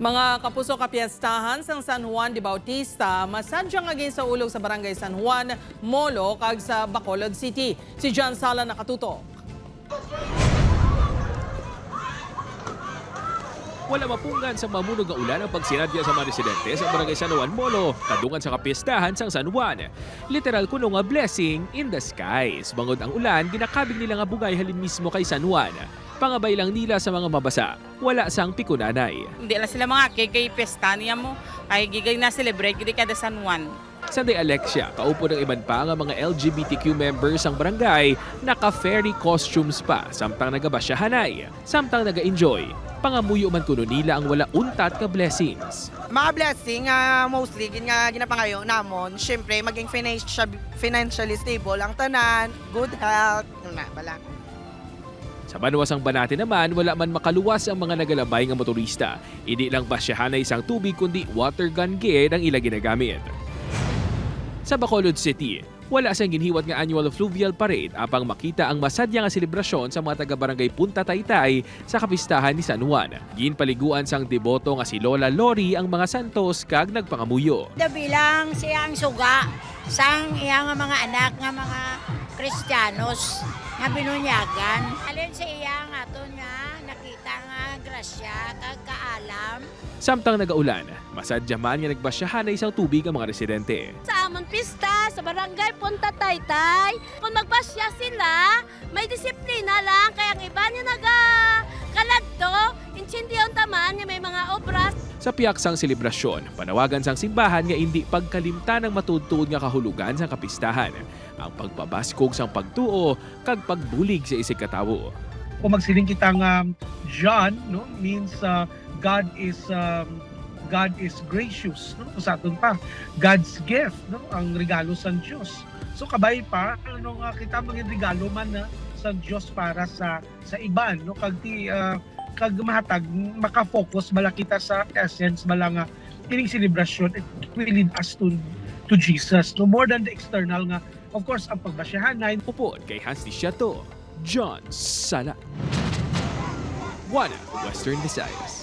Mga kapuso kapiestahan sang San Juan de Bautista, masadyang agin sa ulog sa barangay San Juan, Molo, kag sa Bacolod City. Si John Sala nakatutok. Wala mapunggan sa mamunog nga ulan ang pagsinadya sa mga residente sa barangay San Juan, Molo, kadungan sa kapiestahan sang San Juan. Literal kuno nga blessing in the skies. Bangod ang ulan, ginakabig nila nga bugay halin mismo kay San Juan. Pangabay lang nila sa mga mabasa, wala sang pikunanay. Hindi lang sila mga kay pesta niya mo. Ay gigay na celebrate gidi kada San Juan. Sanday Alexia, kaupo ng iban pa nga mga LGBTQ members ang barangay, naka-fairy costumes pa, samtang nagabasyahanay, samtang naga-enjoy. Pangamuyo man kuno nila ang wala untat ka blessings. Mga blessing, mostly, ginapangayo namon, syempre, maging financially stable ang tanan, good health, yun na, bala. Sa banwasang banate naman, wala man makaluwas ang mga nagalabay nga motorista. Hindi lang basyahanay isang tubig kundi water gun gear ang ila ginagamit. Sa Bacolod City, wala sang ginhiwat nga annual fluvial parade apang makita ang masadya nga selebrasyon sa mga taga-barangay Punta Taytay sa kapistahan ni San Juan. Ginpaliguan sang deboto nga si Lola Lori ang mga santos kag nagpangamuyo. Bilang siya ang suga sang iya nga mga anak nga mga Kristiyanos nga binunyagan. Alin sa iya nga to nga nakita nga grasya kag kaalam. Samtang nagaulan, masadya man nga nagbasyahanay isang tubig ang mga residente. Sa amon pista, sa barangay Punta Taytay, kung magbasya sila, may disiplina lang, kaya ang iba niya nagkaladto, insindiyon taman nga may mga obras. Sa piyaksang selebrasyon, panawagan sang simbahan nga hindi pagkalimtan ng matudtuod nga kahulugan sa kapistahan, ang pagpabaskog sang pagtuo kag pagbulig sa isig katawo. Kung magsiling kitang John, no, means God is gracious, no? Sa aton pa God's gift, no, ang regalo sa Dios. So kabay pa kita maging regalo man na sa Dios para sa iban, no, kag mahatag maka-focus bala kita sa essence bala nga kining celebration, it will lead us to Jesus, no, more than the external nga, of course, ang pagbasyahan. Upod kay Hans Diciato, John Sala, One Western Visayas.